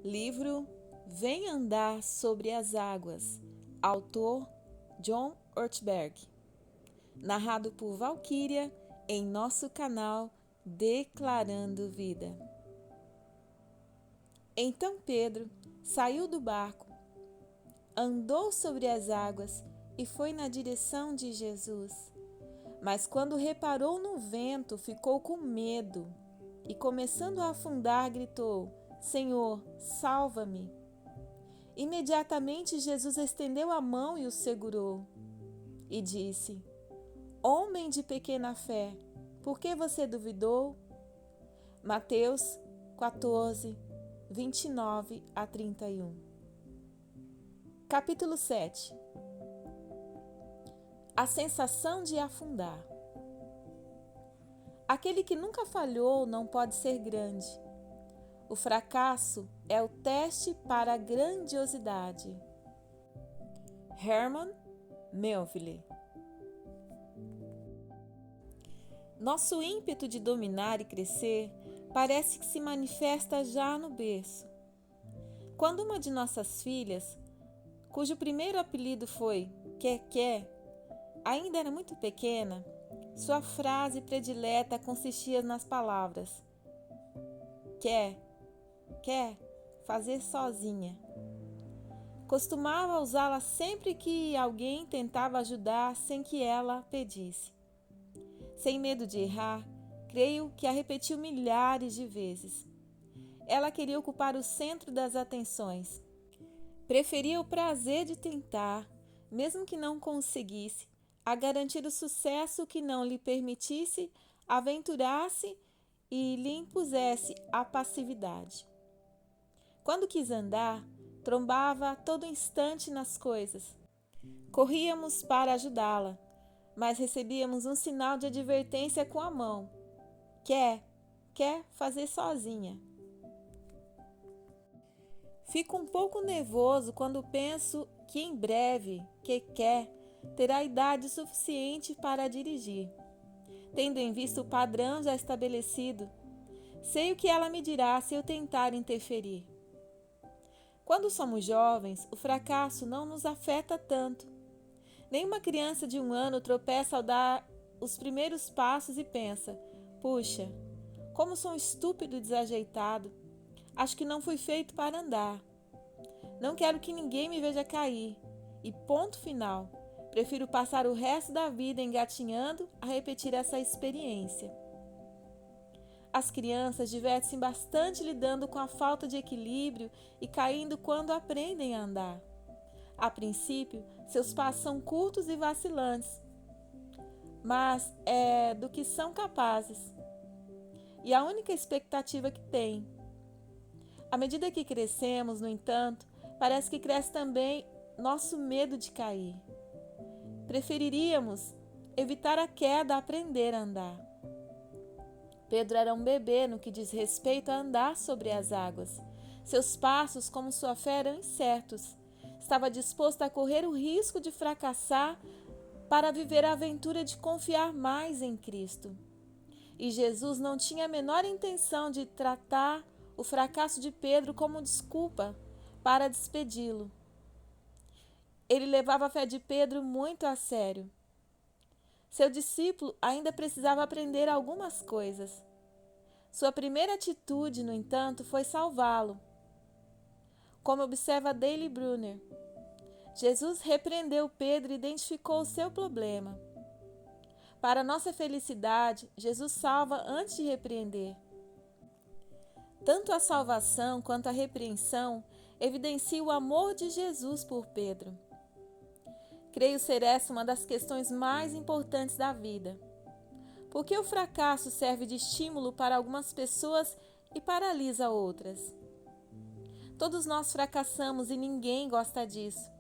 Livro Vem Andar sobre as Águas, autor John Ortberg, narrado por Valquíria em nosso canal Declarando Vida. Então Pedro saiu do barco, andou sobre as águas e foi na direção de Jesus. Mas quando reparou no vento, ficou com medo e, começando a afundar, gritou: Senhor, salva-me! Imediatamente Jesus estendeu a mão e o segurou e disse: Homem de pequena fé, por que você duvidou? Mateus 14, 29 a 31. Capítulo 7. A sensação de afundar. Aquele que nunca falhou não pode ser grande. O fracasso é o teste para a grandiosidade. Herman Melville. Nosso ímpeto de dominar e crescer parece que se manifesta já no berço. Quando uma de nossas filhas, cujo primeiro apelido foi Keké, ainda era muito pequena, sua frase predileta consistia nas palavras quer fazer sozinha. Costumava usá-la sempre que alguém tentava ajudar sem que ela pedisse. Sem medo de errar, creio que a repetiu milhares de vezes. Ela queria ocupar o centro das atenções. Preferia o prazer de tentar, mesmo que não conseguisse, a garantir o sucesso que não lhe permitisse aventurar-se e lhe impusesse a passividade. Quando quis andar, trombava a todo instante nas coisas. Corríamos para ajudá-la, mas recebíamos um sinal de advertência com a mão. Quer fazer sozinha. Fico um pouco nervoso quando penso que em breve terá idade suficiente para dirigir. Tendo em vista o padrão já estabelecido, sei o que ela me dirá se eu tentar interferir. Quando somos jovens, o fracasso não nos afeta tanto. Nenhuma criança de 1 ano tropeça ao dar os primeiros passos e pensa: puxa, como sou estúpido e desajeitado. Acho que não fui feito para andar. Não quero que ninguém me veja cair. E ponto final. Prefiro passar o resto da vida engatinhando a repetir essa experiência. As crianças divertem-se bastante lidando com a falta de equilíbrio e caindo quando aprendem a andar. A princípio, seus passos são curtos e vacilantes, mas é do que são capazes. E a única expectativa que têm. À medida que crescemos, no entanto, parece que cresce também nosso medo de cair. Preferiríamos evitar a queda a aprender a andar. Pedro era um bebê no que diz respeito a andar sobre as águas. Seus passos, como sua fé, eram incertos. Estava disposto a correr o risco de fracassar para viver a aventura de confiar mais em Cristo. E Jesus não tinha a menor intenção de tratar o fracasso de Pedro como desculpa para despedi-lo. Ele levava a fé de Pedro muito a sério. Seu discípulo ainda precisava aprender algumas coisas. Sua primeira atitude, no entanto, foi salvá-lo. Como observa Daley Brunner, Jesus repreendeu Pedro e identificou o seu problema. Para nossa felicidade, Jesus salva antes de repreender. Tanto a salvação quanto a repreensão evidenciam o amor de Jesus por Pedro. Creio ser essa uma das questões mais importantes da vida. Por que o fracasso serve de estímulo para algumas pessoas e paralisa outras? Todos nós fracassamos e ninguém gosta disso.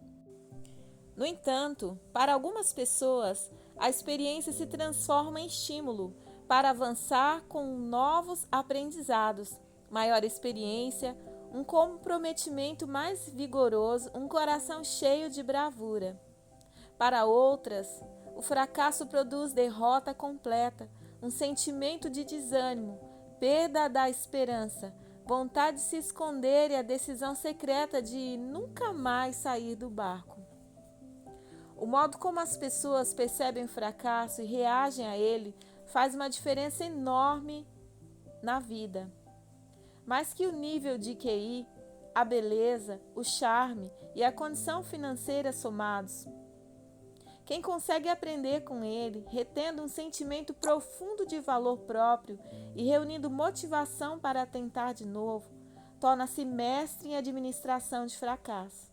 No entanto, para algumas pessoas, a experiência se transforma em estímulo para avançar com novos aprendizados, maior experiência, um comprometimento mais vigoroso, um coração cheio de bravura. Para outras, o fracasso produz derrota completa, um sentimento de desânimo, perda da esperança, vontade de se esconder e a decisão secreta de nunca mais sair do barco. O modo como as pessoas percebem o fracasso e reagem a ele faz uma diferença enorme na vida. Mais que o nível de QI, a beleza, o charme e a condição financeira somados. Quem consegue aprender com ele, retendo um sentimento profundo de valor próprio e reunindo motivação para tentar de novo, torna-se mestre em administração de fracasso.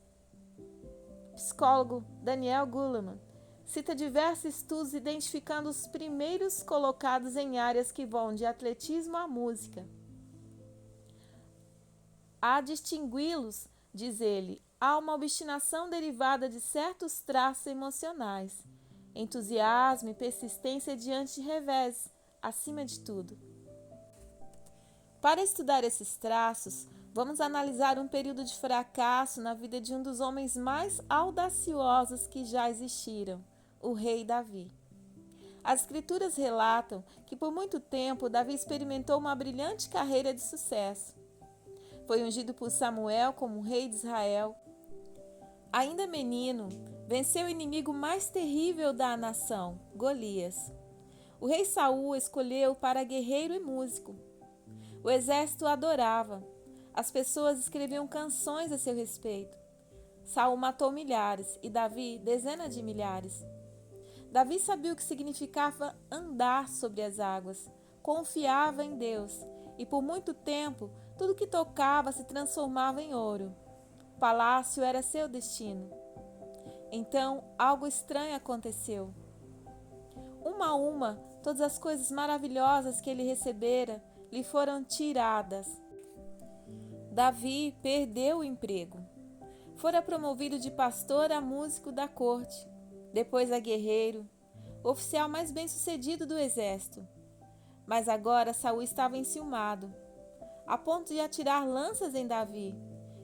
O psicólogo Daniel Goleman cita diversos estudos identificando os primeiros colocados em áreas que vão de atletismo à música. A distingui-los, diz ele, há uma obstinação derivada de certos traços emocionais, entusiasmo e persistência diante de revés, acima de tudo. Para estudar esses traços, vamos analisar um período de fracasso na vida de um dos homens mais audaciosos que já existiram, o rei Davi. As escrituras relatam que por muito tempo Davi experimentou uma brilhante carreira de sucesso. Foi ungido por Samuel como rei de Israel. Ainda menino, venceu o inimigo mais terrível da nação, Golias. O rei Saul escolheu para guerreiro e músico. O exército o adorava. As pessoas escreviam canções a seu respeito. Saul matou milhares e Davi dezenas de milhares. Davi sabia o que significava andar sobre as águas, confiava em Deus e por muito tempo tudo que tocava se transformava em ouro. O palácio era seu destino. Então, algo estranho aconteceu. Uma a uma, todas as coisas maravilhosas que ele recebera lhe foram tiradas. Davi perdeu o emprego. Fora promovido de pastor a músico da corte, depois a guerreiro, o oficial mais bem-sucedido do exército. Mas agora Saul estava enciumado, a ponto de atirar lanças em Davi,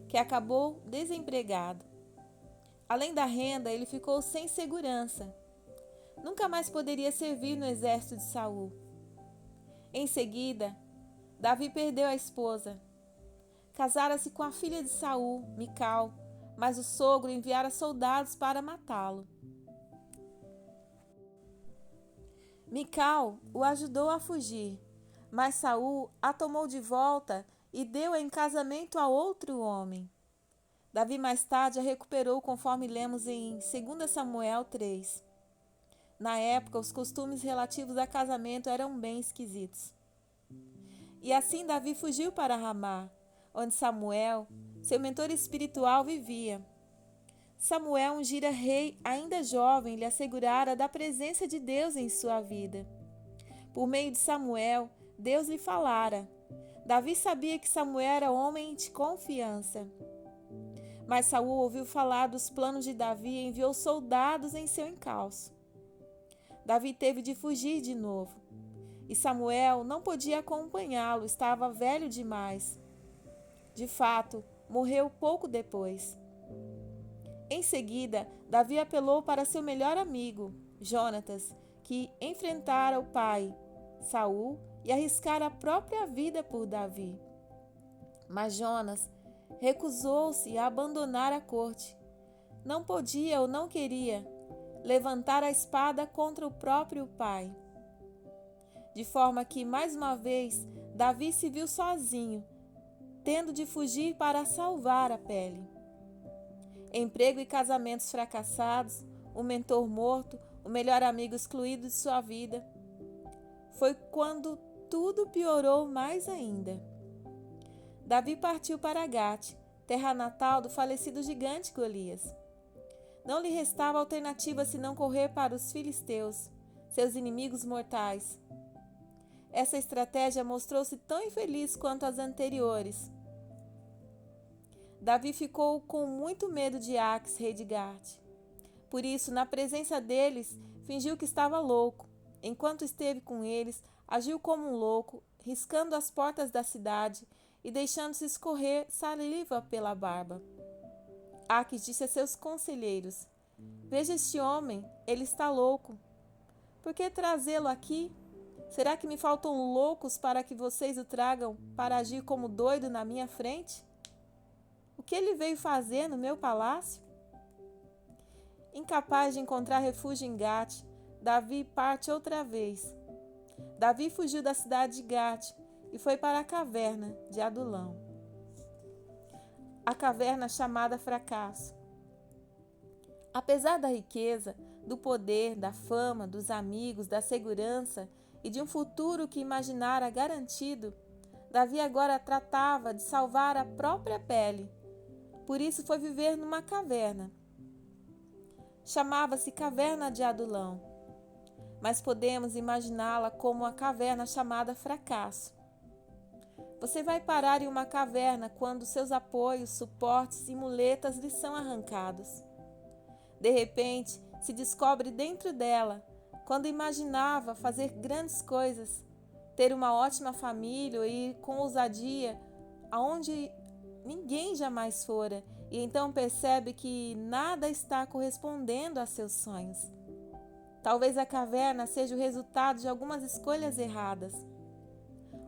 que acabou desempregado. Além da renda, ele ficou sem segurança. Nunca mais poderia servir no exército de Saul. Em seguida, Davi perdeu a esposa. Casara-se com a filha de Saul, Mical, mas o sogro enviara soldados para matá-lo. Mical o ajudou a fugir, mas Saul a tomou de volta e deu-a em casamento a outro homem. Davi mais tarde a recuperou, conforme lemos em 2 Samuel 3. Na época, os costumes relativos a casamento eram bem esquisitos. E assim Davi fugiu para Ramá, onde Samuel, seu mentor espiritual, vivia. Samuel ungira rei ainda jovem, lhe assegurara da presença de Deus em sua vida. Por meio de Samuel, Deus lhe falara. Davi sabia que Samuel era homem de confiança. Mas Saul ouviu falar dos planos de Davi e enviou soldados em seu encalço. Davi teve de fugir de novo. E Samuel não podia acompanhá-lo, estava velho demais. De fato, morreu pouco depois. Em seguida, Davi apelou para seu melhor amigo, Jonatas, que enfrentara o pai, Saul, e arriscara a própria vida por Davi. Mas Jonas recusou-se a abandonar a corte. Não podia ou não queria levantar a espada contra o próprio pai. De forma que, mais uma vez, Davi se viu sozinho, tendo de fugir para salvar a pele. Emprego e casamentos fracassados, o mentor morto, o melhor amigo excluído de sua vida. Foi quando tudo piorou mais ainda. Davi partiu para Gate, terra natal do falecido gigante Golias. Não lhe restava alternativa senão correr para os filisteus, seus inimigos mortais. Essa estratégia mostrou-se tão infeliz quanto as anteriores. Davi ficou com muito medo de Aques, rei de Gate. Por isso, na presença deles, fingiu que estava louco. Enquanto esteve com eles, agiu como um louco, riscando as portas da cidade e deixando-se escorrer saliva pela barba. Aques disse a seus conselheiros: "Veja este homem, ele está louco. Por que trazê-lo aqui? Será que me faltam loucos para que vocês o tragam para agir como doido na minha frente? O que ele veio fazer no meu palácio? Incapaz de encontrar refúgio em Gate, Davi parte outra vez. Davi fugiu da cidade de Gate e foi para a caverna de Adulão. A caverna chamada Fracasso. Apesar da riqueza, do poder, da fama, dos amigos, da segurança e de um futuro que imaginara garantido, Davi agora tratava de salvar a própria pele. Por isso foi viver numa caverna. Chamava-se Caverna de Adulão, mas podemos imaginá-la como a caverna chamada Fracasso. Você vai parar em uma caverna quando seus apoios, suportes e muletas lhe são arrancados. De repente, se descobre dentro dela, quando imaginava fazer grandes coisas, ter uma ótima família e ir com ousadia aonde ninguém jamais fora, e então percebe que nada está correspondendo a seus sonhos. Talvez a caverna seja o resultado de algumas escolhas erradas,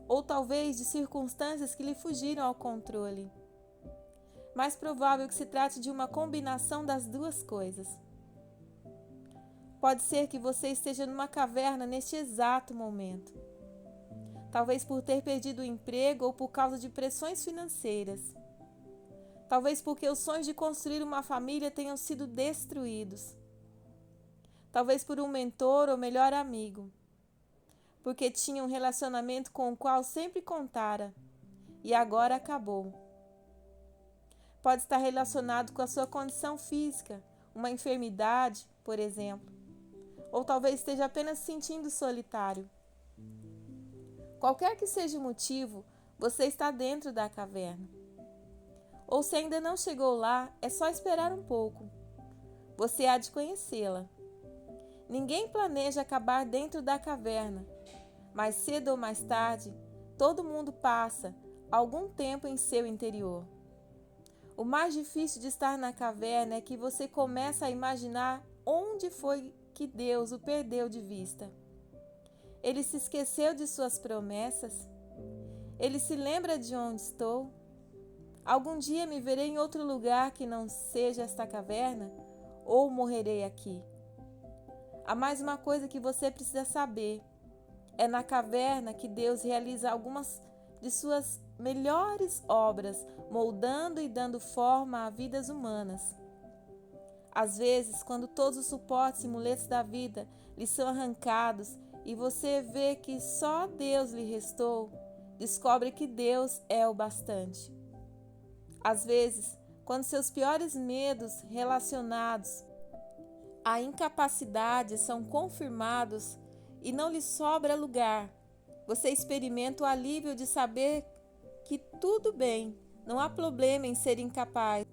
ou talvez de circunstâncias que lhe fugiram ao controle. Mais provável que se trate de uma combinação das duas coisas. Pode ser que você esteja numa caverna neste exato momento. Talvez por ter perdido o emprego ou por causa de pressões financeiras. Talvez porque os sonhos de construir uma família tenham sido destruídos. Talvez por um mentor ou melhor amigo. Porque tinha um relacionamento com o qual sempre contara e agora acabou. Pode estar relacionado com a sua condição física, uma enfermidade, por exemplo. Ou talvez esteja apenas se sentindo solitário. Qualquer que seja o motivo, você está dentro da caverna. Ou se ainda não chegou lá, é só esperar um pouco. Você há de conhecê-la. Ninguém planeja acabar dentro da caverna, mas cedo ou mais tarde, todo mundo passa algum tempo em seu interior. O mais difícil de estar na caverna é que você começa a imaginar onde foi que Deus o perdeu de vista. Ele se esqueceu de suas promessas? Ele se lembra de onde estou? Algum dia me verei em outro lugar que não seja esta caverna? Ou morrerei aqui? Há mais uma coisa que você precisa saber. É na caverna que Deus realiza algumas de suas melhores obras, moldando e dando forma a vidas humanas. Às vezes, quando todos os suportes e muletas da vida lhe são arrancados e você vê que só Deus lhe restou, descobre que Deus é o bastante. Às vezes, quando seus piores medos relacionados à incapacidade são confirmados e não lhe sobra lugar, você experimenta o alívio de saber que tudo bem, não há problema em ser incapaz,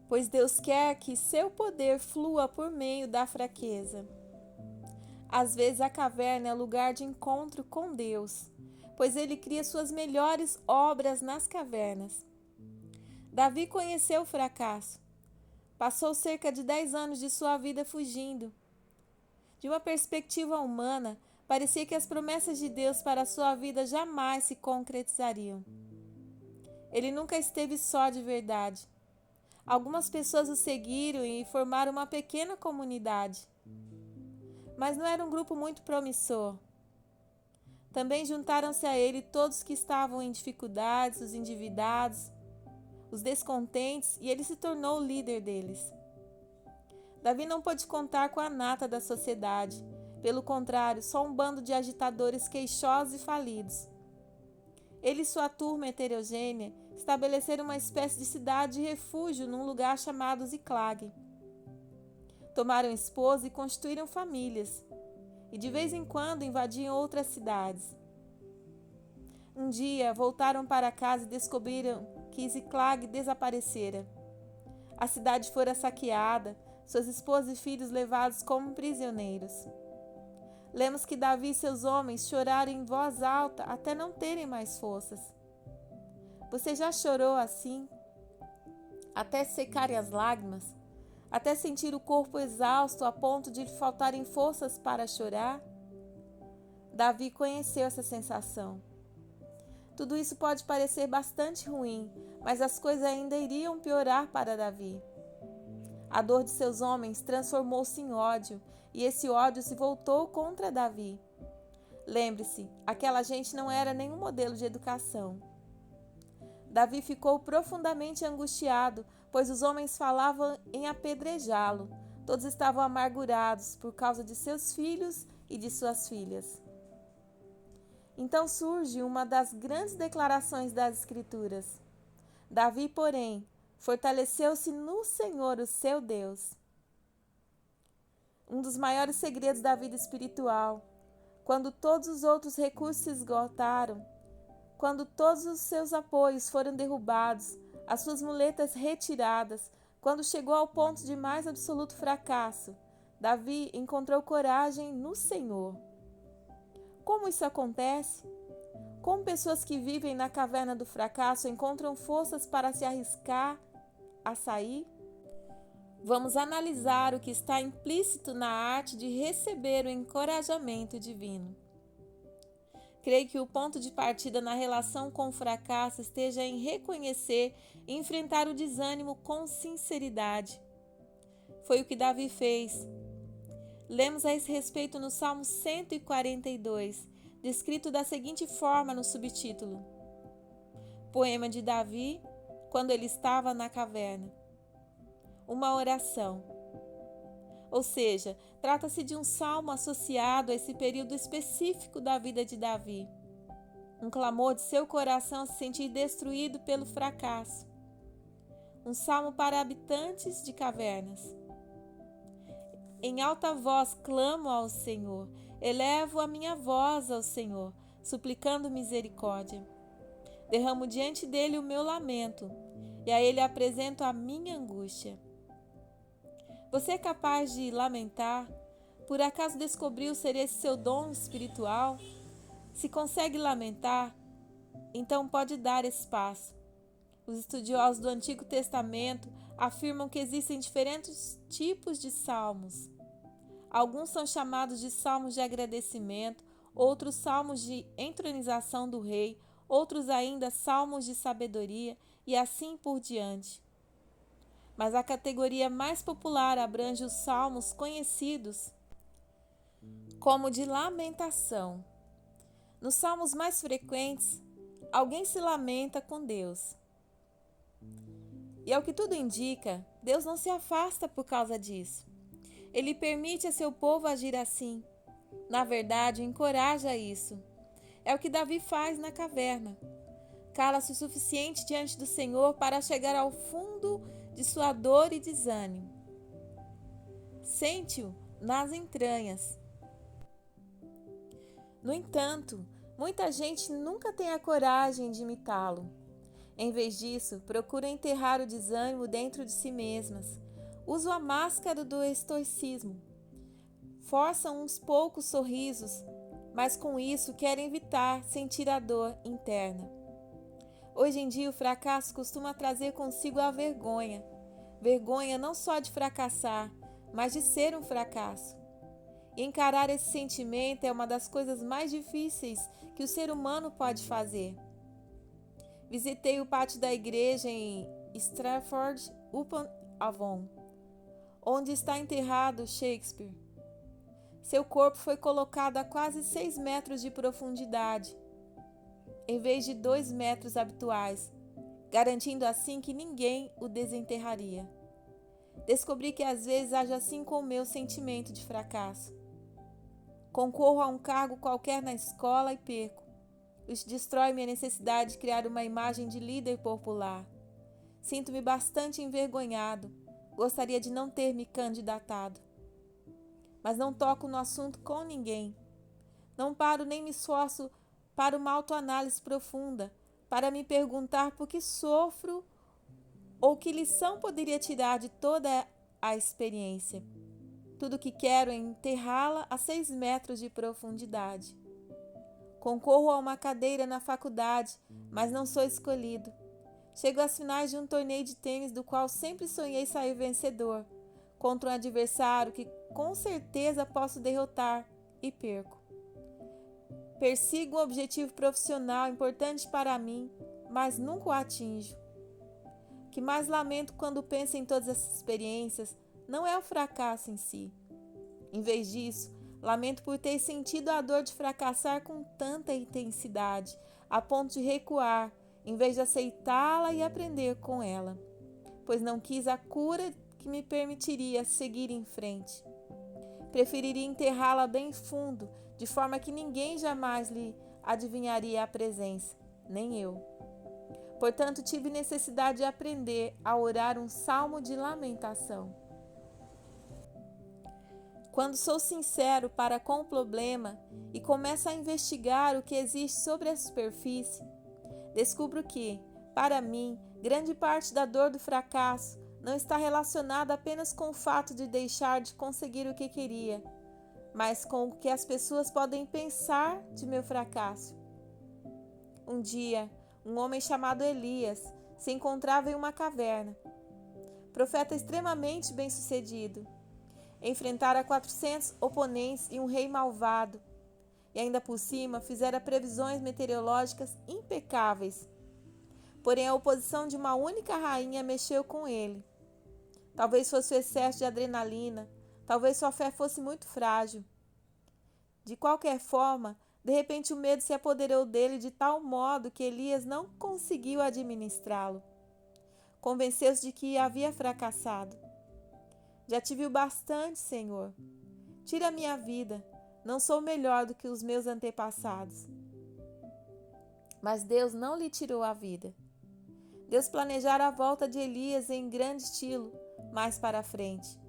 pois Deus quer que seu poder flua por meio da fraqueza. Às vezes a caverna é lugar de encontro com Deus, pois Ele cria suas melhores obras nas cavernas. Davi conheceu o fracasso. Passou cerca de 10 anos de sua vida fugindo. De uma perspectiva humana, parecia que as promessas de Deus para a sua vida jamais se concretizariam. Ele nunca esteve só de verdade. Algumas pessoas o seguiram e formaram uma pequena comunidade. Mas não era um grupo muito promissor. Também juntaram-se a ele todos que estavam em dificuldades, os endividados, os descontentes, e ele se tornou o líder deles. Davi não pôde contar com a nata da sociedade. Pelo contrário, só um bando de agitadores queixosos e falidos. Ele e sua turma heterogênea estabeleceram uma espécie de cidade de refúgio num lugar chamado Ziclag. Tomaram esposa e constituíram famílias, e de vez em quando invadiam outras cidades. Um dia voltaram para casa e descobriram que Ziclag desaparecera. A cidade fora saqueada, suas esposas e filhos levados como prisioneiros. Lemos que Davi e seus homens choraram em voz alta até não terem mais forças. Você já chorou assim? Até secarem as lágrimas? Até sentir o corpo exausto a ponto de lhe faltarem forças para chorar? Davi conheceu essa sensação. Tudo isso pode parecer bastante ruim, mas as coisas ainda iriam piorar para Davi. A dor de seus homens transformou-se em ódio, e esse ódio se voltou contra Davi. Lembre-se, aquela gente não era nenhum modelo de educação. Davi ficou profundamente angustiado, pois os homens falavam em apedrejá-lo. Todos estavam amargurados por causa de seus filhos e de suas filhas. Então surge uma das grandes declarações das Escrituras. Davi, porém, fortaleceu-se no Senhor, o seu Deus. Um dos maiores segredos da vida espiritual. Quando todos os outros recursos se esgotaram, quando todos os seus apoios foram derrubados, as suas muletas retiradas, quando chegou ao ponto de mais absoluto fracasso, Davi encontrou coragem no Senhor. Como isso acontece? Como pessoas que vivem na caverna do fracasso encontram forças para se arriscar a sair? Vamos analisar o que está implícito na arte de receber o encorajamento divino. Creio que o ponto de partida na relação com o fracasso esteja em reconhecer e enfrentar o desânimo com sinceridade. Foi o que Davi fez. Lemos a esse respeito no Salmo 142, descrito da seguinte forma no subtítulo: Poema de Davi, quando ele estava na caverna. Uma oração. Ou seja, trata-se de um salmo associado a esse período específico da vida de Davi. Um clamor de seu coração a se sentir destruído pelo fracasso. Um salmo para habitantes de cavernas. Em alta voz clamo ao Senhor, elevo a minha voz ao Senhor, suplicando misericórdia. Derramo diante dele o meu lamento, e a ele apresento a minha angústia. Você é capaz de lamentar? Por acaso descobriu ser esse seu dom espiritual? Se consegue lamentar, então pode dar esse passo. Os estudiosos do Antigo Testamento afirmam que existem diferentes tipos de salmos. Alguns são chamados de salmos de agradecimento, outros salmos de entronização do rei, outros ainda salmos de sabedoria e assim por diante. Mas a categoria mais popular abrange os salmos conhecidos como de lamentação. Nos salmos mais frequentes, alguém se lamenta com Deus. E ao que tudo indica, Deus não se afasta por causa disso. Ele permite a seu povo agir assim. Na verdade, encoraja isso. É o que Davi faz na caverna. Cala-se o suficiente diante do Senhor para chegar ao fundo de sua dor e desânimo. Sente-o nas entranhas. No entanto, muita gente nunca tem a coragem de imitá-lo. Em vez disso, procuram enterrar o desânimo dentro de si mesmas. Usam a máscara do estoicismo. Forçam uns poucos sorrisos, mas com isso querem evitar sentir a dor interna. Hoje em dia, o fracasso costuma trazer consigo a vergonha. Vergonha não só de fracassar, mas de ser um fracasso. E encarar esse sentimento é uma das coisas mais difíceis que o ser humano pode fazer. Visitei o pátio da igreja em Stratford-upon-Avon, onde está enterrado Shakespeare. Seu corpo foi colocado a quase 6 metros de profundidade, em vez de 2 metros habituais, garantindo assim que ninguém o desenterraria. Descobri que às vezes age assim com o meu sentimento de fracasso. Concorro a um cargo qualquer na escola e perco. Isso destrói minha necessidade de criar uma imagem de líder popular. Sinto-me bastante envergonhado. Gostaria de não ter me candidatado. Mas não toco no assunto com ninguém. Não paro nem me esforço para uma autoanálise profunda, para me perguntar por que sofro ou que lição poderia tirar de toda a experiência. Tudo o que quero é enterrá-la a 6 metros de profundidade. Concorro a uma cadeira na faculdade, mas não sou escolhido. Chego às finais de um torneio de tênis do qual sempre sonhei sair vencedor, contra um adversário que com certeza posso derrotar, e perco. Persigo um objetivo profissional importante para mim, mas nunca o atinjo. O que mais lamento quando penso em todas essas experiências não é o fracasso em si. Em vez disso, lamento por ter sentido a dor de fracassar com tanta intensidade, a ponto de recuar, em vez de aceitá-la e aprender com ela, pois não quis a cura que me permitiria seguir em frente. Preferiria enterrá-la bem fundo, de forma que ninguém jamais lhe adivinharia a presença, nem eu. Portanto, tive necessidade de aprender a orar um salmo de lamentação. Quando sou sincero para com o problema e começo a investigar o que existe sobre a superfície, descubro que, para mim, grande parte da dor do fracasso não está relacionada apenas com o fato de deixar de conseguir o que queria, mas com o que as pessoas podem pensar de meu fracasso. Um dia, um homem chamado Elias se encontrava em uma caverna. Profeta extremamente bem-sucedido. Enfrentara 400 oponentes e um rei malvado. E ainda por cima fizera previsões meteorológicas impecáveis. Porém, a oposição de uma única rainha mexeu com ele. Talvez fosse o excesso de adrenalina, talvez sua fé fosse muito frágil. De qualquer forma, de repente o medo se apoderou dele de tal modo que Elias não conseguiu administrá-lo. Convenceu-se de que havia fracassado. Já tive o bastante, Senhor. Tira a minha vida. Não sou melhor do que os meus antepassados. Mas Deus não lhe tirou a vida. Deus planejara a volta de Elias em grande estilo, mais para frente.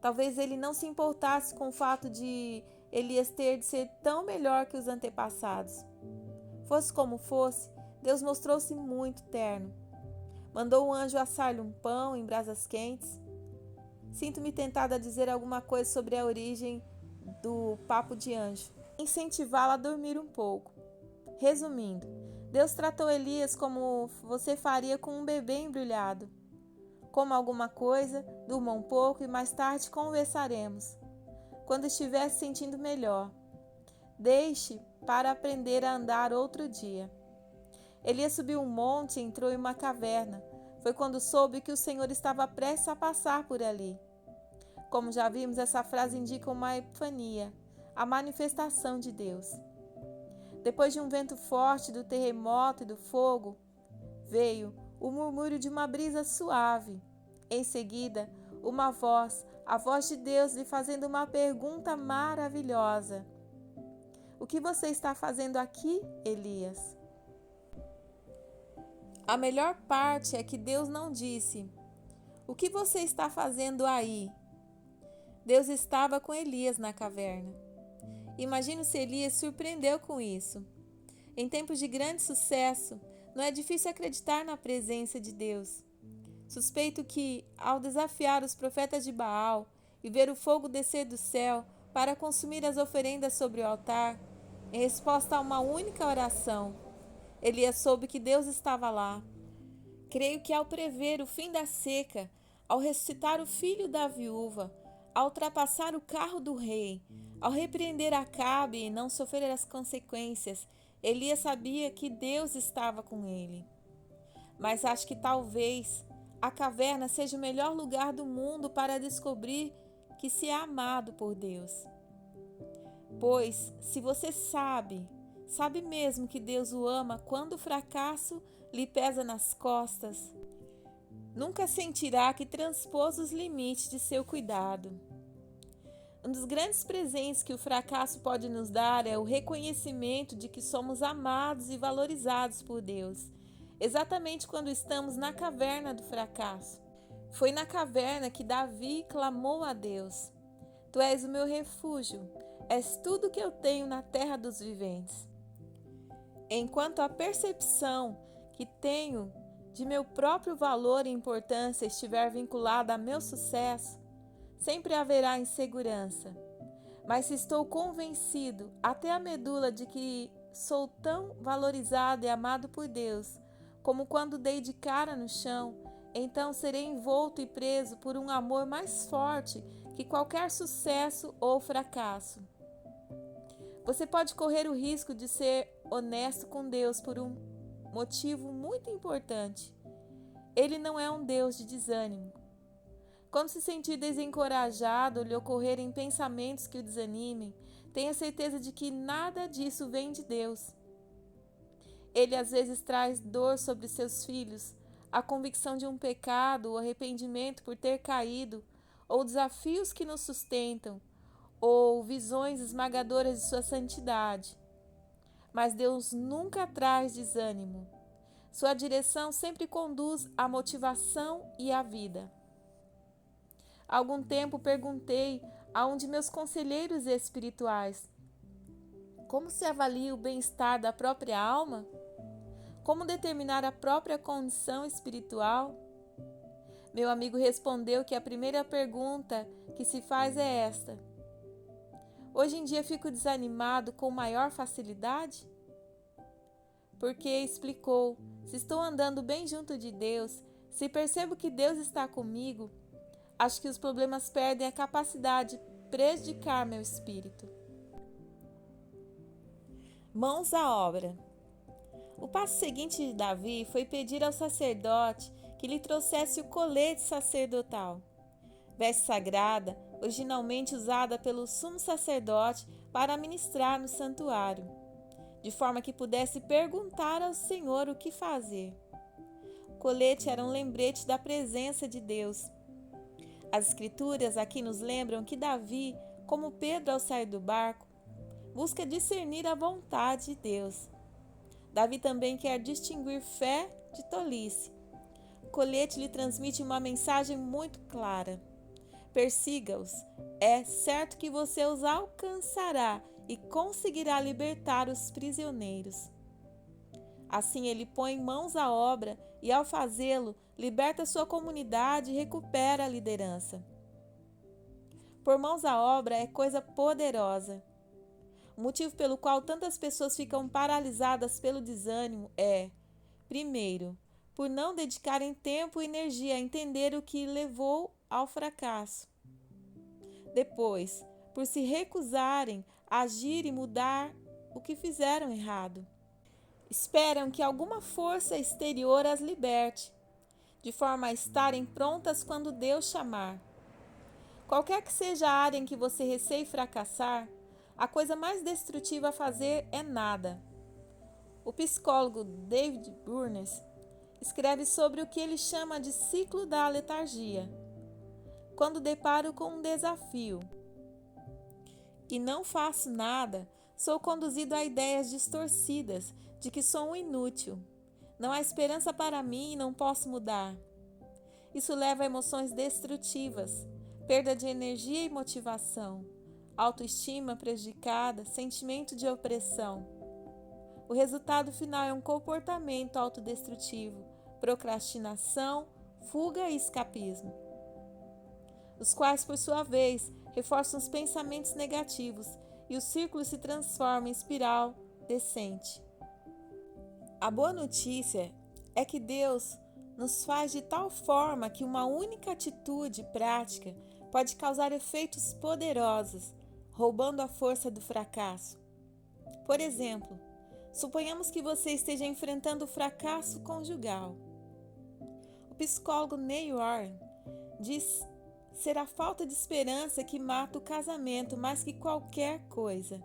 Talvez ele não se importasse com o fato de Elias ter de ser tão melhor que os antepassados. Fosse como fosse, Deus mostrou-se muito terno. Mandou um anjo assar-lhe um pão em brasas quentes. Sinto-me tentada a dizer alguma coisa sobre a origem do papo de anjo, incentivá-la a dormir um pouco. Resumindo, Deus tratou Elias como você faria com um bebê embrulhado. Coma alguma coisa, durma um pouco e mais tarde conversaremos. Quando estiver se sentindo melhor, deixe para aprender a andar outro dia. Elias subiu um monte e entrou em uma caverna. Foi quando soube que o Senhor estava prestes a passar por ali. Como já vimos, essa frase indica uma epifania, a manifestação de Deus. Depois de um vento forte, do terremoto e do fogo, veio o murmúrio de uma brisa suave. Em seguida, uma voz, a voz de Deus lhe fazendo uma pergunta maravilhosa. O que você está fazendo aqui, Elias? A melhor parte é que Deus não disse: o que você está fazendo aí? Deus estava com Elias na caverna. Imagino se Elias surpreendeu com isso. Em tempos de grande sucesso, não é difícil acreditar na presença de Deus. Suspeito que, ao desafiar os profetas de Baal e ver o fogo descer do céu para consumir as oferendas sobre o altar, em resposta a uma única oração, Elias soube que Deus estava lá. Creio que ao prever o fim da seca, ao ressuscitar o filho da viúva, ao ultrapassar o carro do rei, ao repreender Acabe e não sofrer as consequências, Elias sabia que Deus estava com ele. Mas acho que talvez a caverna seja o melhor lugar do mundo para descobrir que se é amado por Deus. Pois, se você sabe mesmo que Deus o ama quando o fracasso lhe pesa nas costas, nunca sentirá que transpôs os limites de seu cuidado. Um dos grandes presentes que o fracasso pode nos dar é o reconhecimento de que somos amados e valorizados por Deus, exatamente quando estamos na caverna do fracasso. Foi na caverna que Davi clamou a Deus: Tu és o meu refúgio, és tudo que eu tenho na terra dos viventes. Enquanto a percepção que tenho de meu próprio valor e importância estiver vinculada a meu sucesso, sempre haverá insegurança. Mas se estou convencido até a medula de que sou tão valorizado e amado por Deus, como quando dei de cara no chão, então serei envolto e preso por um amor mais forte que qualquer sucesso ou fracasso. Você pode correr o risco de ser honesto com Deus por um motivo muito importante. Ele não é um Deus de desânimo. Quando se sentir desencorajado ou lhe ocorrerem pensamentos que o desanimem, tenha certeza de que nada disso vem de Deus. Ele às vezes traz dor sobre seus filhos, a convicção de um pecado, o arrependimento por ter caído, ou desafios que nos sustentam, ou visões esmagadoras de sua santidade. Mas Deus nunca traz desânimo. Sua direção sempre conduz à motivação e à vida. Há algum tempo perguntei a um de meus conselheiros espirituais: como se avalia o bem-estar da própria alma? Como determinar a própria condição espiritual? Meu amigo respondeu que a primeira pergunta que se faz é esta: hoje em dia fico desanimado com maior facilidade? Porque, explicou, se estou andando bem junto de Deus, se percebo que Deus está comigo, acho que os problemas perdem a capacidade de prejudicar meu espírito. Mãos à obra. O passo seguinte de Davi foi pedir ao sacerdote que lhe trouxesse o colete sacerdotal, veste sagrada, originalmente usada pelo sumo sacerdote para ministrar no santuário, de forma que pudesse perguntar ao Senhor o que fazer. O colete era um lembrete da presença de Deus. As Escrituras aqui nos lembram que Davi, como Pedro ao sair do barco, busca discernir a vontade de Deus. Davi também quer distinguir fé de tolice. O colete lhe transmite uma mensagem muito clara: persiga-os, é certo que você os alcançará e conseguirá libertar os prisioneiros. Assim ele põe mãos à obra e, ao fazê-lo, liberta sua comunidade e recupera a liderança. Pôr mãos à obra é coisa poderosa. O motivo pelo qual tantas pessoas ficam paralisadas pelo desânimo é, primeiro, por não dedicarem tempo e energia a entender o que levou ao fracasso. Depois, por se recusarem a agir e mudar o que fizeram errado. Esperam que alguma força exterior as liberte, de forma a estarem prontas quando Deus chamar. Qualquer que seja a área em que você receie fracassar, a coisa mais destrutiva a fazer é nada. O psicólogo David Burns escreve sobre o que ele chama de ciclo da letargia. Quando deparo com um desafio e não faço nada, sou conduzido a ideias distorcidas de que sou um inútil. Não há esperança para mim e não posso mudar. Isso leva a emoções destrutivas, perda de energia e motivação, autoestima prejudicada, sentimento de opressão. O resultado final é um comportamento autodestrutivo, procrastinação, fuga e escapismo, os quais, por sua vez, reforçam os pensamentos negativos e o círculo se transforma em espiral descente. A boa notícia é que Deus nos faz de tal forma que uma única atitude prática pode causar efeitos poderosos, roubando a força do fracasso. Por exemplo, suponhamos que você esteja enfrentando o fracasso conjugal. O psicólogo Neil Warren diz ser a falta de esperança que mata o casamento mais que qualquer coisa.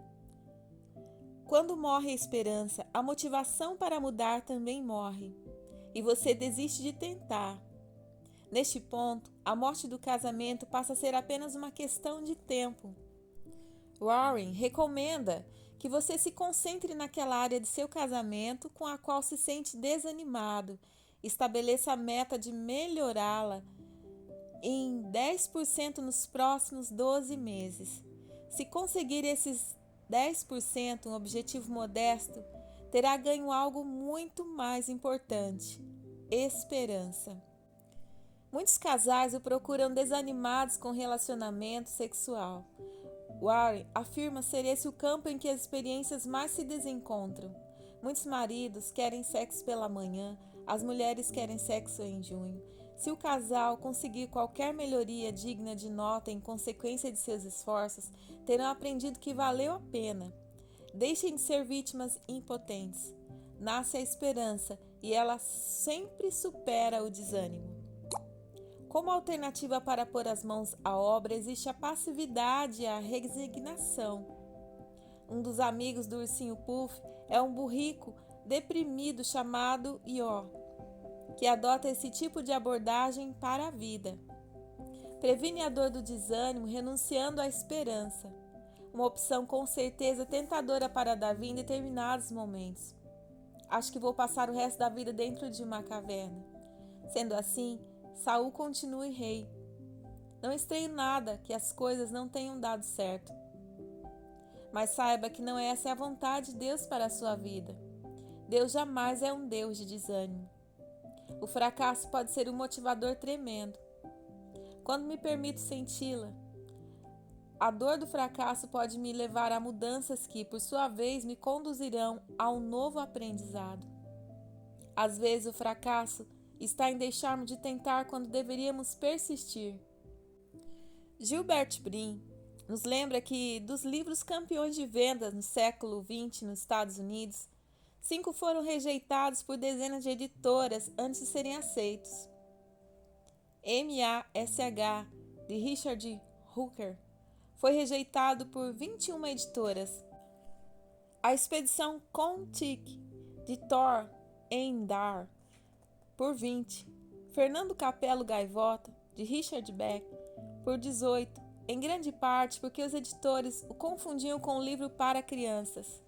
Quando morre a esperança, a motivação para mudar também morre, e você desiste de tentar. Neste ponto, a morte do casamento passa a ser apenas uma questão de tempo. Warren recomenda que você se concentre naquela área de seu casamento com a qual se sente desanimado. Estabeleça a meta de melhorá-la em 10% nos próximos 12 meses. Se conseguir esses 10%, um objetivo modesto, terá ganho algo muito mais importante: esperança. Muitos casais o procuram desanimados com relacionamento sexual. Warren afirma ser esse o campo em que as experiências mais se desencontram. Muitos maridos querem sexo pela manhã, as mulheres querem sexo em junho. Se o casal conseguir qualquer melhoria digna de nota em consequência de seus esforços, terão aprendido que valeu a pena. Deixem de ser vítimas impotentes. Nasce a esperança e ela sempre supera o desânimo. Como alternativa para pôr as mãos à obra, existe a passividade e a resignação. Um dos amigos do ursinho Puff é um burrico deprimido chamado Ió, que adota esse tipo de abordagem para a vida. Previne a dor do desânimo renunciando à esperança, uma opção com certeza tentadora para Davi em determinados momentos. Acho que vou passar o resto da vida dentro de uma caverna. Sendo assim, Saul continue rei. Não estranho nada que as coisas não tenham dado certo. Mas saiba que não essa é a vontade de Deus para a sua vida. Deus jamais é um Deus de desânimo. O fracasso pode ser um motivador tremendo. Quando me permito senti-la, a dor do fracasso pode me levar a mudanças que, por sua vez, me conduzirão a um novo aprendizado. Às vezes, o fracasso está em deixarmos de tentar quando deveríamos persistir. Gilbert Brim nos lembra que, dos livros campeões de vendas no século XX nos Estados Unidos, 5 foram rejeitados por dezenas de editoras antes de serem aceitos. M.A.S.H., de Richard Hooker, foi rejeitado por 21 editoras. A Expedição Kon-Tiki, de Thor Endar, por 20. Fernando Capello Gaivota, de Richard Beck, por 18, em grande parte porque os editores o confundiam com um livro para crianças.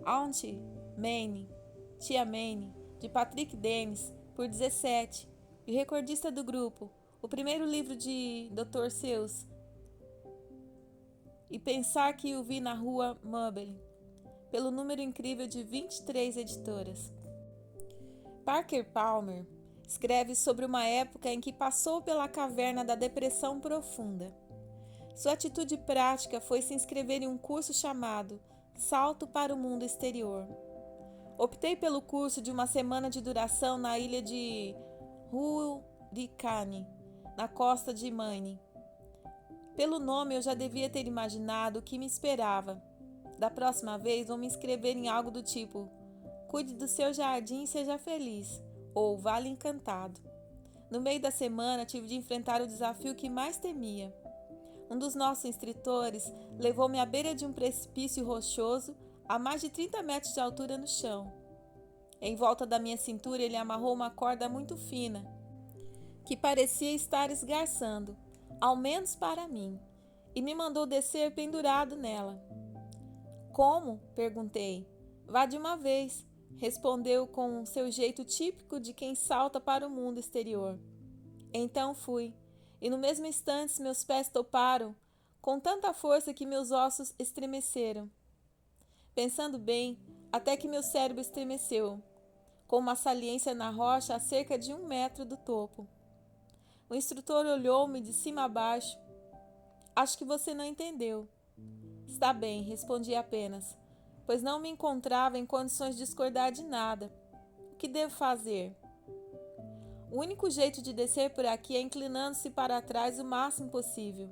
Auntie Mame, Tia Mame, de Patrick Dennis, por 17, e recordista do grupo, o primeiro livro de Dr. Seuss, e Pensar que o vi na rua Mulberry, pelo número incrível de 23 editoras. Parker Palmer escreve sobre uma época em que passou pela caverna da depressão profunda. Sua atitude prática foi se inscrever em um curso chamado Salto para o Mundo Exterior. Optei pelo curso de uma semana de duração na ilha de Hurricane, na costa de Maine. Pelo nome eu já devia ter imaginado o que me esperava. Da próxima vez vou me inscrever em algo do tipo Cuide do seu jardim e seja feliz, ou Vale Encantado. No meio da semana tive de enfrentar o desafio que mais temia. Um dos nossos instrutores levou-me à beira de um precipício rochoso a mais de 30 metros de altura no chão. Em volta da minha cintura ele amarrou uma corda muito fina, que parecia estar esgarçando, ao menos para mim, e me mandou descer pendurado nela. Como? Perguntei. Vá de uma vez, respondeu com seu jeito típico de quem salta para o mundo exterior. Então fui, e no mesmo instante meus pés toparam, com tanta força que meus ossos estremeceram. Pensando bem, até que meu cérebro estremeceu, com uma saliência na rocha a cerca de 1 metro do topo. O instrutor olhou-me de cima a baixo. Acho que você não entendeu. Está bem, respondi apenas, pois não me encontrava em condições de discordar de nada. O que devo fazer? O único jeito de descer por aqui é inclinando-se para trás o máximo possível.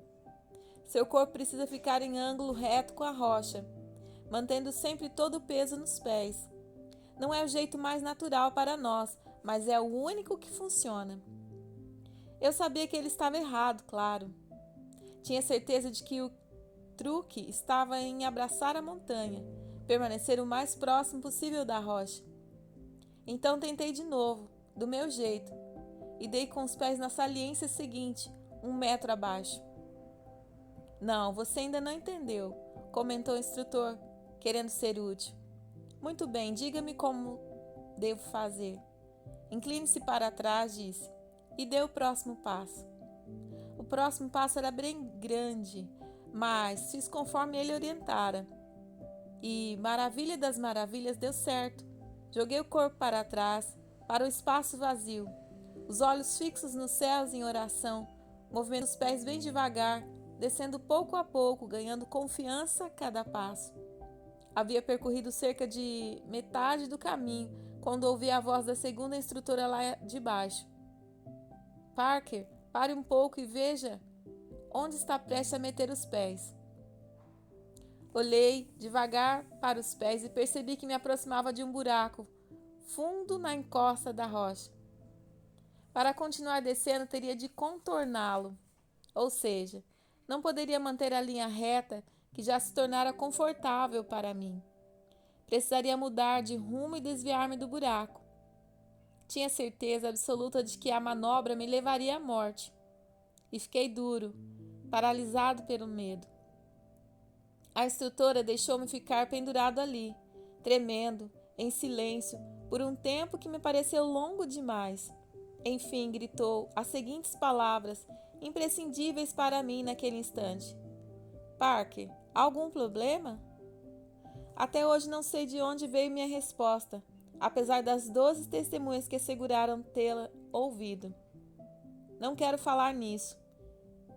Seu corpo precisa ficar em ângulo reto com a rocha, mantendo sempre todo o peso nos pés. Não é o jeito mais natural para nós, mas é o único que funciona. Eu sabia que ele estava errado, claro. Tinha certeza de que o truque estava em abraçar a montanha, permanecer o mais próximo possível da rocha. Então tentei de novo, do meu jeito, e dei com os pés na saliência seguinte, 1 metro abaixo. Não, você ainda não entendeu, comentou o instrutor, querendo ser útil. Muito bem, diga-me como devo fazer. Incline-se para trás, disse, e deu o próximo passo. O próximo passo era bem grande, mas fiz conforme ele orientara. E, maravilha das maravilhas, deu certo. Joguei o corpo para trás, para o espaço vazio, os olhos fixos nos céus em oração, movendo os pés bem devagar, descendo pouco a pouco, ganhando confiança a cada passo. Havia percorrido cerca de metade do caminho quando ouvi a voz da segunda instrutora lá de baixo. Parker, pare um pouco e veja onde está prestes a meter os pés. Olhei devagar para os pés e percebi que me aproximava de um buraco fundo na encosta da rocha. Para continuar descendo, teria de contorná-lo, ou seja, não poderia manter a linha reta que já se tornara confortável para mim. Precisaria mudar de rumo e desviar-me do buraco. Tinha certeza absoluta de que a manobra me levaria à morte. E fiquei duro, paralisado pelo medo. A instrutora deixou-me ficar pendurado ali, tremendo, em silêncio, por um tempo que me pareceu longo demais. Enfim, gritou as seguintes palavras, imprescindíveis para mim naquele instante: Parker, algum problema? Até hoje não sei de onde veio minha resposta, apesar das 12 testemunhas que asseguraram tê-la ouvido. Não quero falar nisso,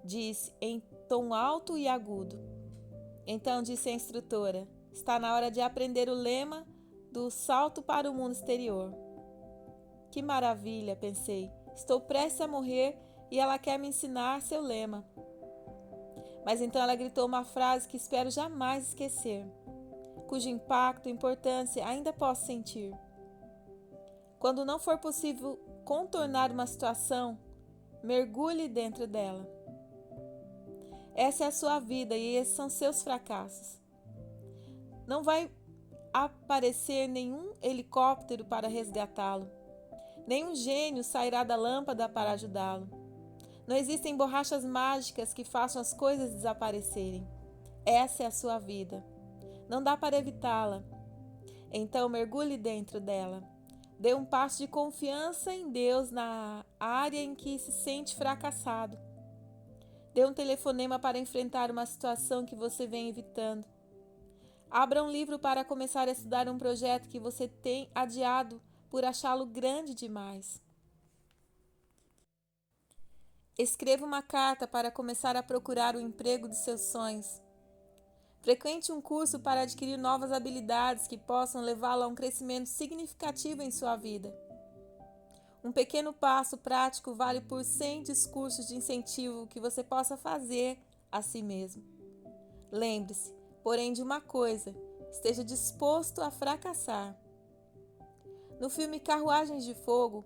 disse em tom alto e agudo. Então disse a instrutora: está na hora de aprender o lema do salto para o mundo exterior. Que maravilha, pensei. Estou prestes a morrer e ela quer me ensinar seu lema. Mas então ela gritou uma frase que espero jamais esquecer, cujo impacto e importância ainda posso sentir. Quando não for possível contornar uma situação, mergulhe dentro dela. Essa é a sua vida e esses são seus fracassos. Não vai aparecer nenhum helicóptero para resgatá-lo. Nenhum gênio sairá da lâmpada para ajudá-lo. Não existem borrachas mágicas que façam as coisas desaparecerem. Essa é a sua vida. Não dá para evitá-la. Então mergulhe dentro dela. Dê um passo de confiança em Deus na área em que se sente fracassado. Dê um telefonema para enfrentar uma situação que você vem evitando. Abra um livro para começar a estudar um projeto que você tem adiado por achá-lo grande demais. Escreva uma carta para começar a procurar o emprego de seus sonhos. Frequente um curso para adquirir novas habilidades que possam levá-lo a um crescimento significativo em sua vida. Um pequeno passo prático vale por 100 discursos de incentivo que você possa fazer a si mesmo. Lembre-se, porém, de uma coisa: esteja disposto a fracassar. No filme Carruagens de Fogo,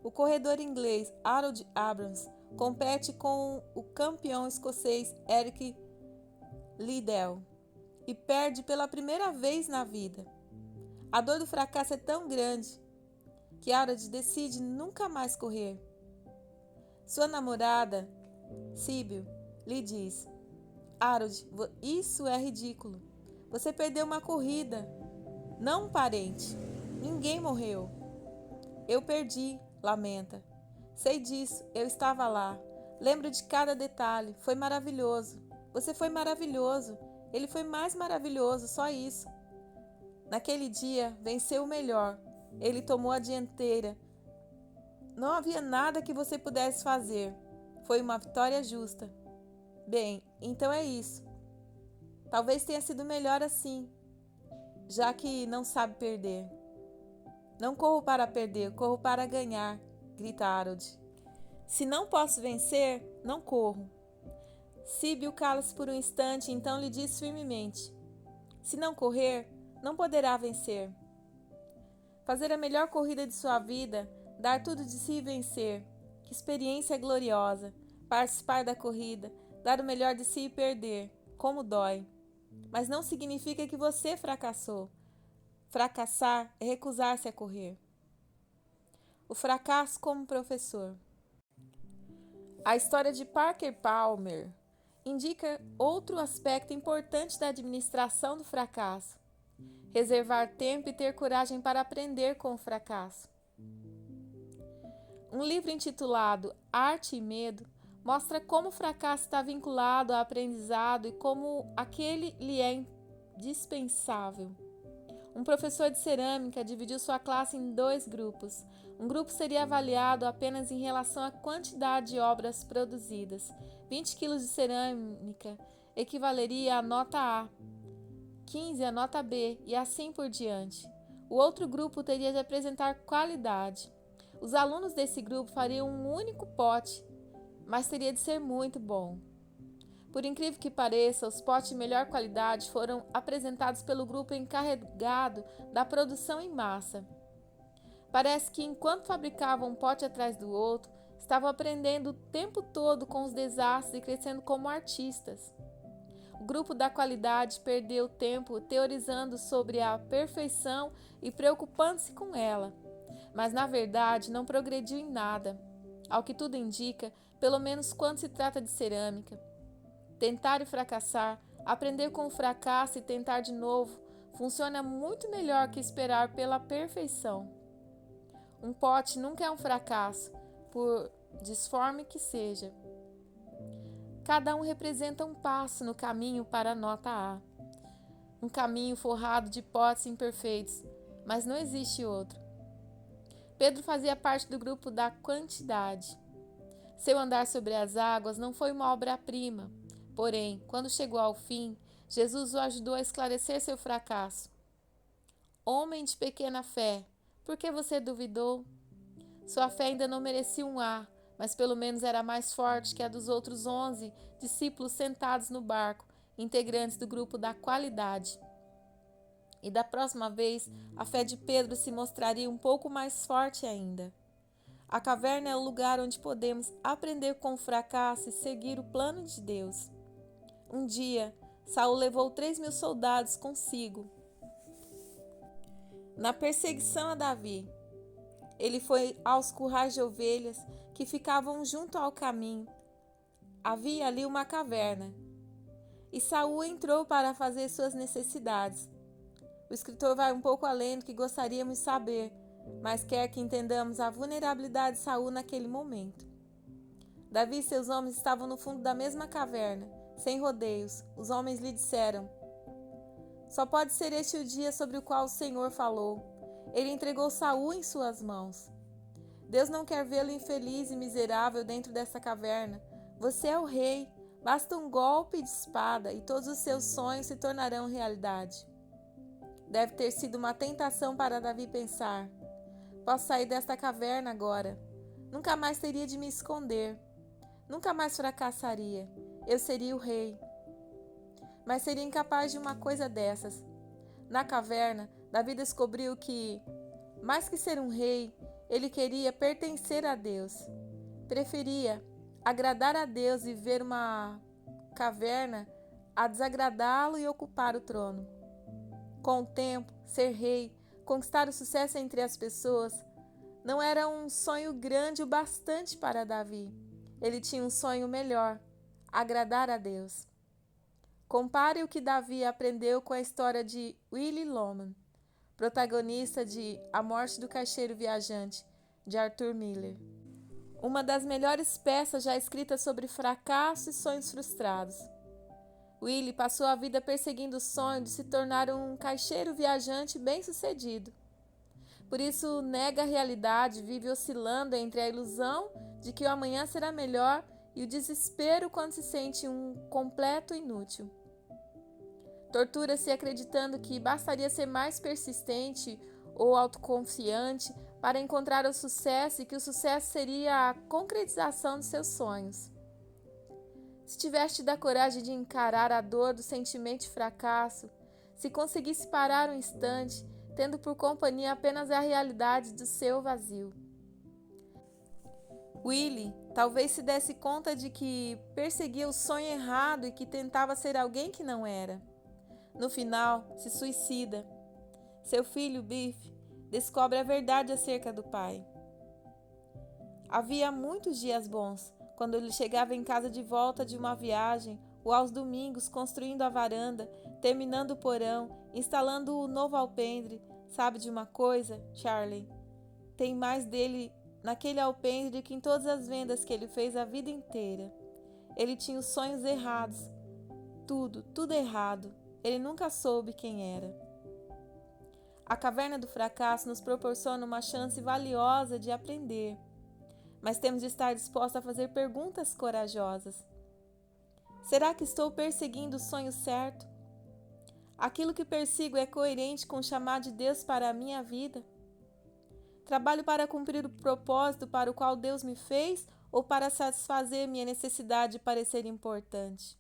o corredor inglês Harold Abrams compete com o campeão escocês Eric Liddell e perde pela primeira vez na vida. A dor do fracasso é tão grande que Harold decide nunca mais correr. Sua namorada, Sybil, lhe diz: Harold, isso é ridículo. Você perdeu uma corrida, não um parente. Ninguém morreu. Eu perdi, lamenta. Sei disso, eu estava lá. Lembro de cada detalhe. Foi maravilhoso. Você foi maravilhoso. Ele foi mais maravilhoso, só isso. Naquele dia, venceu o melhor. Ele tomou a dianteira. Não havia nada que você pudesse fazer. Foi uma vitória justa. Bem, então é isso. Talvez tenha sido melhor assim, já que não sabe perder. Não corro para perder, corro para ganhar, grita Harold. Se não posso vencer, não corro. Sybil cala-se por um instante e então lhe diz firmemente: se não correr, não poderá vencer. Fazer a melhor corrida de sua vida, dar tudo de si e vencer. Que experiência gloriosa! Participar da corrida, dar o melhor de si e perder. Como dói! Mas não significa que você fracassou. Fracassar é recusar-se a correr. O fracasso como professor. A história de Parker Palmer indica outro aspecto importante da administração do fracasso: reservar tempo e ter coragem para aprender com o fracasso. Um livro intitulado Arte e Medo mostra como o fracasso está vinculado ao aprendizado e como aquele lhe é indispensável. Um professor de cerâmica dividiu sua classe em 2 grupos. Um grupo seria avaliado apenas em relação à quantidade de obras produzidas. 20 quilos de cerâmica equivaleria à nota A, 15 à nota B e assim por diante. O outro grupo teria de apresentar qualidade. Os alunos desse grupo fariam um único pote, mas teria de ser muito bom. Por incrível que pareça, os potes de melhor qualidade foram apresentados pelo grupo encarregado da produção em massa. Parece que enquanto fabricavam um pote atrás do outro, estavam aprendendo o tempo todo com os desastres e crescendo como artistas. O grupo da qualidade perdeu tempo teorizando sobre a perfeição e preocupando-se com ela, mas na verdade não progrediu em nada. Ao que tudo indica, pelo menos quando se trata de cerâmica. Tentar e fracassar, aprender com o fracasso e tentar de novo, funciona muito melhor que esperar pela perfeição. Um pote nunca é um fracasso, por disforme que seja. Cada um representa um passo no caminho para a nota A. Um caminho forrado de potes imperfeitos, mas não existe outro. Pedro fazia parte do grupo da quantidade. Seu andar sobre as águas não foi uma obra-prima. Porém, quando chegou ao fim, Jesus o ajudou a esclarecer seu fracasso. Homem de pequena fé, por que você duvidou? Sua fé ainda não merecia um A, mas pelo menos era mais forte que a dos outros 11 discípulos sentados no barco, integrantes do grupo da qualidade. E da próxima vez, a fé de Pedro se mostraria um pouco mais forte ainda. A caverna é o lugar onde podemos aprender com o fracasso e seguir o plano de Deus. Um dia, Saul levou 3.000 soldados consigo na perseguição a Davi. Ele foi aos currais de ovelhas que ficavam junto ao caminho. Havia ali uma caverna, e Saul entrou para fazer suas necessidades. O escritor vai um pouco além do que gostaríamos de saber, mas quer que entendamos a vulnerabilidade de Saul naquele momento. Davi e seus homens estavam no fundo da mesma caverna, sem rodeios. Os homens lhe disseram: só pode ser este o dia sobre o qual o Senhor falou. Ele entregou Saul em suas mãos. Deus não quer vê-lo infeliz e miserável dentro dessa caverna. Você é o rei. Basta um golpe de espada e todos os seus sonhos se tornarão realidade. Deve ter sido uma tentação para Davi pensar: posso sair desta caverna agora. Nunca mais teria de me esconder. Nunca mais fracassaria. Eu seria o rei. Mas seria incapaz de uma coisa dessas. Na caverna, Davi descobriu que, mais que ser um rei, ele queria pertencer a Deus. Preferia agradar a Deus e ver uma caverna a desagradá-lo e ocupar o trono. Com o tempo, ser rei, conquistar o sucesso entre as pessoas, não era um sonho grande o bastante para Davi. Ele tinha um sonho melhor: agradar a Deus. Compare o que Davi aprendeu com a história de Willy Loman, protagonista de A Morte do Caixeiro Viajante, de Arthur Miller. Uma das melhores peças já escritas sobre fracasso e sonhos frustrados. Willy passou a vida perseguindo o sonho de se tornar um caixeiro viajante bem-sucedido. Por isso, nega a realidade, vive oscilando entre a ilusão de que o amanhã será melhor e o desespero quando se sente um completo inútil. Tortura-se acreditando que bastaria ser mais persistente ou autoconfiante para encontrar o sucesso e que o sucesso seria a concretização de seus sonhos. Se tivesse tido a coragem de encarar a dor do sentimento de fracasso, se conseguisse parar um instante, tendo por companhia apenas a realidade do seu vazio. Willy talvez se desse conta de que perseguia o sonho errado e que tentava ser alguém que não era. No final, se suicida. Seu filho, Biff, descobre a verdade acerca do pai. Havia muitos dias bons, quando ele chegava em casa de volta de uma viagem, ou aos domingos, construindo a varanda, terminando o porão, instalando o novo alpendre. Sabe de uma coisa, Charlie? Tem mais dele naquele alpendre que em todas as vendas que ele fez a vida inteira. Ele tinha os sonhos errados. Tudo errado. Ele nunca soube quem era. A caverna do fracasso nos proporciona uma chance valiosa de aprender. Mas temos de estar dispostos a fazer perguntas corajosas. Será que estou perseguindo o sonho certo? Aquilo que persigo é coerente com o chamado de Deus para a minha vida? Trabalho para cumprir o propósito para o qual Deus me fez ou para satisfazer minha necessidade de parecer importante?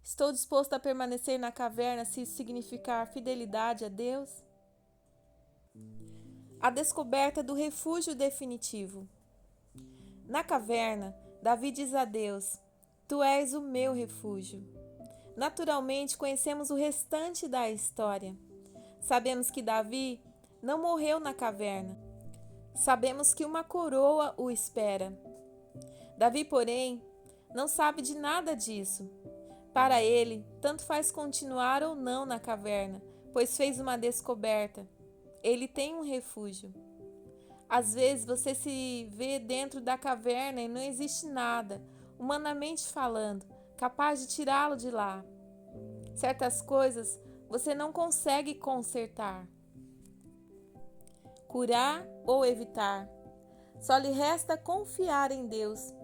Estou disposto a permanecer na caverna se isso significar fidelidade a Deus? A descoberta do refúgio definitivo. Na caverna, Davi diz a Deus: Tu és o meu refúgio. Naturalmente, conhecemos o restante da história. Sabemos que Davi não morreu na caverna. Sabemos que uma coroa o espera. Davi, porém, não sabe de nada disso. Para ele, tanto faz continuar ou não na caverna, pois fez uma descoberta. Ele tem um refúgio. Às vezes você se vê dentro da caverna e não existe nada, humanamente falando, capaz de tirá-lo de lá. Certas coisas você não consegue consertar, curar ou evitar. Só lhe resta confiar em Deus.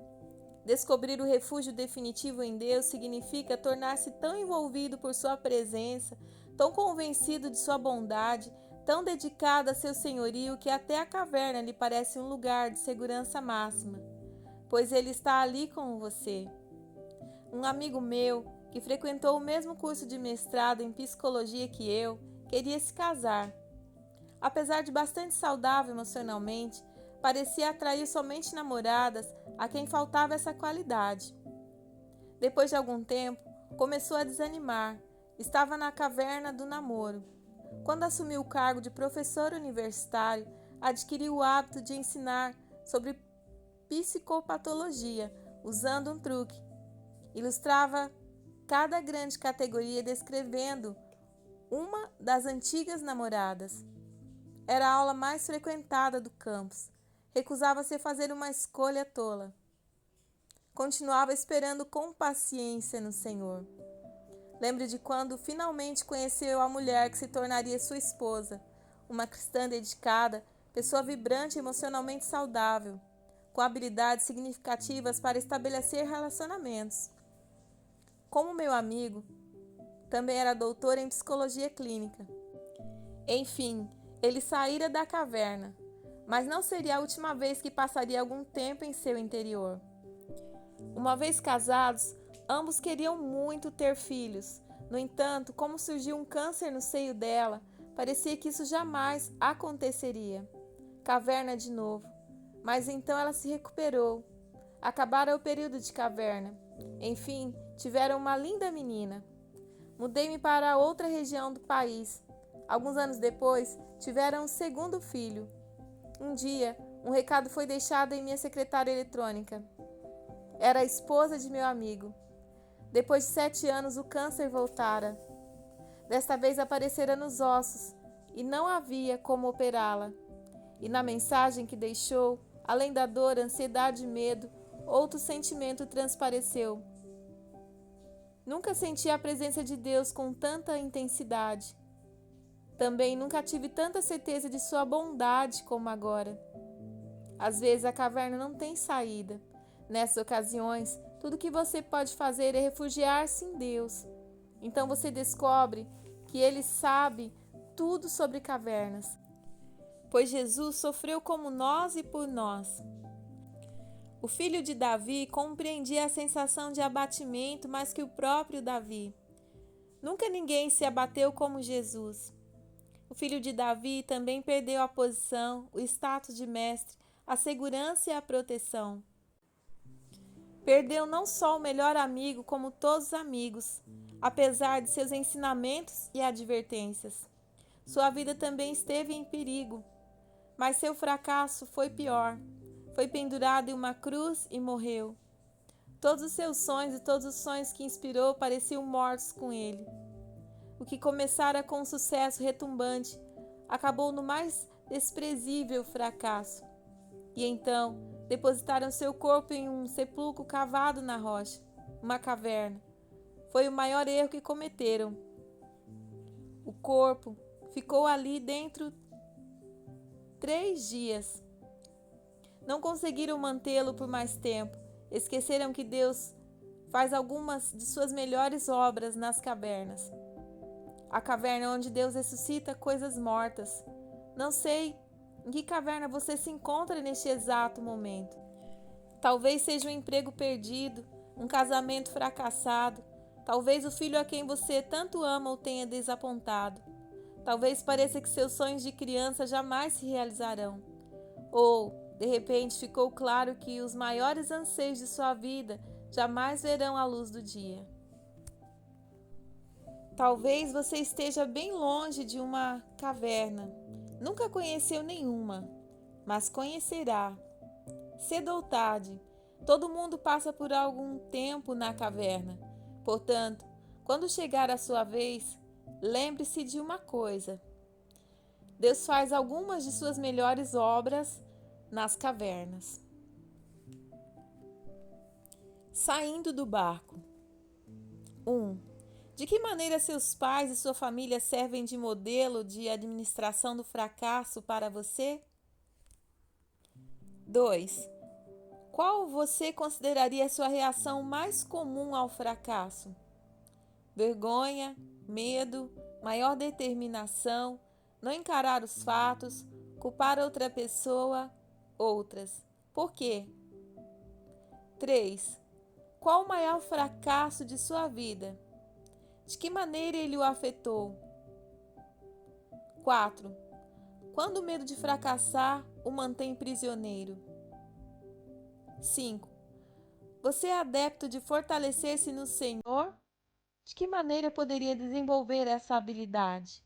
Descobrir o refúgio definitivo em Deus significa tornar-se tão envolvido por sua presença, tão convencido de sua bondade, tão dedicado a seu senhorio que até a caverna lhe parece um lugar de segurança máxima, pois ele está ali com você. Um amigo meu, que frequentou o mesmo curso de mestrado em psicologia que eu, queria se casar. Apesar de bastante saudável emocionalmente, parecia atrair somente namoradas a quem faltava essa qualidade. Depois de algum tempo, começou a desanimar. Estava na caverna do namoro. Quando assumiu o cargo de professor universitário, adquiriu o hábito de ensinar sobre psicopatologia, usando um truque. Ilustrava cada grande categoria descrevendo uma das antigas namoradas. Era a aula mais frequentada do campus. Recusava-se a fazer uma escolha tola. Continuava esperando com paciência no Senhor. Lembre de quando finalmente conheceu a mulher que se tornaria sua esposa, uma cristã dedicada, pessoa vibrante e emocionalmente saudável, com habilidades significativas para estabelecer relacionamentos. Como meu amigo, também era doutor em psicologia clínica. Enfim, ele saíra da caverna, mas não seria a última vez que passaria algum tempo em seu interior. Uma vez casados, ambos queriam muito ter filhos. No entanto, como surgiu um câncer no seio dela, parecia que isso jamais aconteceria. Caverna de novo. Mas então ela se recuperou. Acabara o período de caverna. Enfim, tiveram uma linda menina. Mudei-me para outra região do país. Alguns anos depois, tiveram um segundo filho. Um dia, um recado foi deixado em minha secretária eletrônica. Era a esposa de meu amigo. Depois de 7 anos, o câncer voltara. Desta vez aparecera nos ossos e não havia como operá-la. E na mensagem que deixou, além da dor, ansiedade e medo, outro sentimento transpareceu. Nunca senti a presença de Deus com tanta intensidade. Também nunca tive tanta certeza de sua bondade como agora. Às vezes a caverna não tem saída. Nessas ocasiões, tudo que você pode fazer é refugiar-se em Deus. Então você descobre que Ele sabe tudo sobre cavernas, pois Jesus sofreu como nós e por nós. O filho de Davi compreendia a sensação de abatimento mais que o próprio Davi. Nunca ninguém se abateu como Jesus. O filho de Davi também perdeu a posição, o status de mestre, a segurança e a proteção. Perdeu não só o melhor amigo, como todos os amigos, apesar de seus ensinamentos e advertências. Sua vida também esteve em perigo, mas seu fracasso foi pior. Foi pendurado em uma cruz e morreu. Todos os seus sonhos e todos os sonhos que inspirou pareciam mortos com ele. O que começara com um sucesso retumbante acabou no mais desprezível fracasso. E então depositaram seu corpo em um sepulcro cavado na rocha, uma caverna. Foi o maior erro que cometeram. O corpo ficou ali dentro 3 dias. Não conseguiram mantê-lo por mais tempo. Esqueceram que Deus faz algumas de suas melhores obras nas cavernas. A caverna onde Deus ressuscita coisas mortas. Não sei em que caverna você se encontra neste exato momento. Talvez seja um emprego perdido, um casamento fracassado, Talvez o filho a quem você tanto ama o tenha desapontado. Talvez pareça que seus sonhos de criança jamais se realizarão. Ou, de repente, ficou claro que os maiores anseios de sua vida jamais verão a luz do dia. Talvez você esteja bem longe de uma caverna. Nunca conheceu nenhuma, mas conhecerá. Cedo ou tarde, todo mundo passa por algum tempo na caverna. Portanto, quando chegar a sua vez, lembre-se de uma coisa: Deus faz algumas de suas melhores obras nas cavernas. Saindo do barco. 1. De que maneira seus pais e sua família servem de modelo de administração do fracasso para você? 2. Qual você consideraria a sua reação mais comum ao fracasso? Vergonha, medo, maior determinação, não encarar os fatos, culpar outra pessoa, outras. Por quê? 3. Qual o maior fracasso de sua vida? De que maneira ele o afetou? 4. Quando o medo de fracassar o mantém prisioneiro? 5. Você é adepto de fortalecer-se no Senhor? De que maneira poderia desenvolver essa habilidade?